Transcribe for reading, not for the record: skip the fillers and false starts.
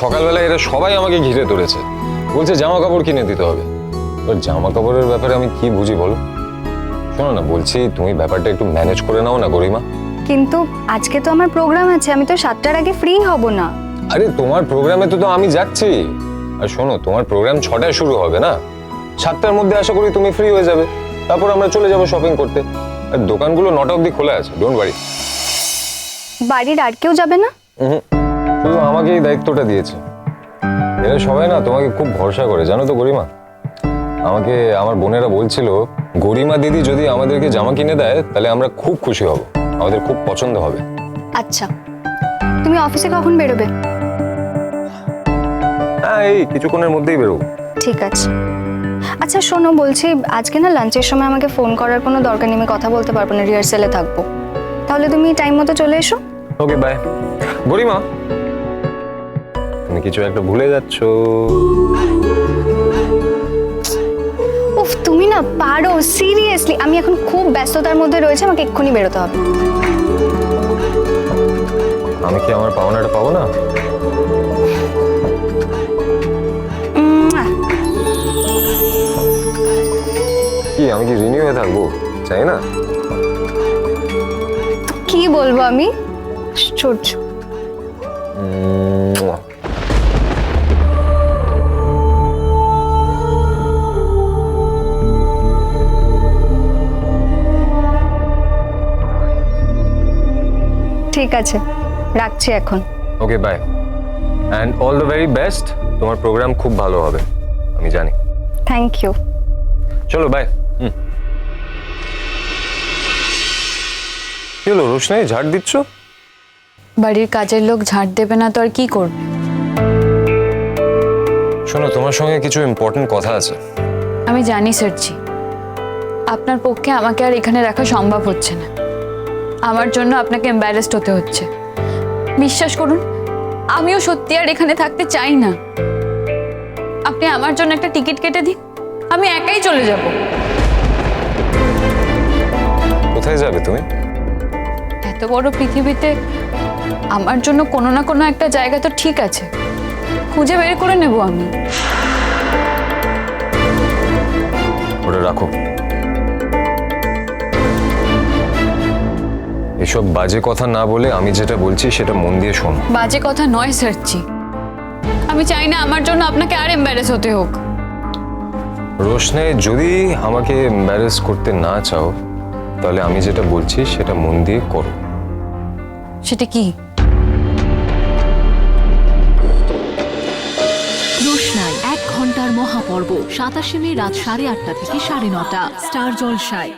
সকালবেলা এরা সবাই আমাকে ঘিরে ধরেছে, বলছে জামা কাপড় কিনে দিতে হবে। এবার জামা কাপড়ের ব্যাপারে আমি কি বুঝি বলো? শোনো না, বলছি তুমি ব্যাপারটা একটু ম্যানেজ করে নাও না গরিমা। কিন্তু আজকে তো আমার প্রোগ্রাম আছে, আমি তো 7টার আগে ফ্রি হব না। আরে তোমার প্রোগ্রামে তো আমি যাচ্ছি। আর শোনো, তোমার প্রোগ্রাম 6টায় শুরু হবে না, 7টার মধ্যে আশা করি তুমি ফ্রি হয়ে যাবে। তারপর আমরা চলে যাব শপিং করতে। আর দোকানগুলো 9টা অবধি খোলা আছে, ডোন্ট ওয়ারি। বাড়ির আর কেউ যাবে না? শুধু আমাকে এই দায়িত্বটা দিয়েছে। এরা সবাই না তোমাকে খুব ভরসা করে, জানো তো গরিমা। আমাকে আমার বোনেরা বলছিল, গরিমা দিদি যদি আমাদেরকে জামা কিনে দেয় তাহলে আমরা খুব খুশি হব, আমাদের খুব পছন্দ হবে। আচ্ছা, তুমি অফিসে কখন বেরোবে? হ্যাঁ, এই কিছুক্ষণের মধ্যেই বেরোবো। ঠিক আছে। আচ্ছা শোনো, বলছি আজকে না লাঞ্চের সময় আমাকে ফোন করার কোনো দরকার নেই, আমি কথা বলতে পারবো না, রিহার্সালে থাকবো। তাহলে তুমি টাইম মতো চলে এসো। ওকে, বাই। গরিমা, তুমি কিছু একটা ভুলে যাচ্ছ। উফ, তুমি না পারো, সিরিয়াসলি। আমি এখন খুব ব্যস্ততার মধ্যে রয়েছে, আমাকে এক্ষুনি বেরোতে হবে। আমি কি আমার পাওনাটা পাবো না? কি আমি কি ঋণী হয়ে থাকবো? চাই না। কি বলবো আমি, আশ্চর্য। ঠিক আছে, রাখছি এখন। Okay, bye. And all the very best. তোমার প্রোগ্রাম খুব ভালো হবে, আমি জানি। Thank you. চলো, বাই। কি হলো রোশনাই, ঝাড় দিচ্ছ? বাড়ির কাজের লোক ঝাড় দেবে না তো আর কি করবে? শোনো, তোমার সঙ্গে কিছু ইম্পর্টেন্ট কথা আছে। আমি জানি স্যারজি, আপনার পক্ষে আমাকে আর এখানে রাখা সম্ভব হচ্ছে না। আমার জন্য আপনাকে এম্বারেসড হতে হচ্ছে। বিশ্বাস করুন, আমিও সত্যি আর এখানে থাকতে চাই না। আপনি আমার জন্য একটা টিকিট কেটে দিন, আমি একাই চলে যাব। কোথায় যাবে তুমি? এত বড় পৃথিবীতে আমার জন্য কোনো না কোনো একটা জায়গা তো ঠিক আছে, খুঁজে বের করে নেব আমি। ওটা রাখো। এসব বাজে কথা না বলে আমি যেটা বলছি সেটা মন দিয়ে শোনো। বাজে কথা নয় স্যারজি, আমি চাই না আমার জন্য আপনাকে আর এম্বারেস হতে হোক। রোশনাই, যদি আমাকে এম্বারেস করতে না চাও তাহলে আমি যেটা বলছি সেটা মন দিয়ে করো। সেটা কি? রোশনাই 1 ঘন্টার মহাপর্ব 27 মে রাত 8:30 থেকে 9:30 স্টার জলসায়।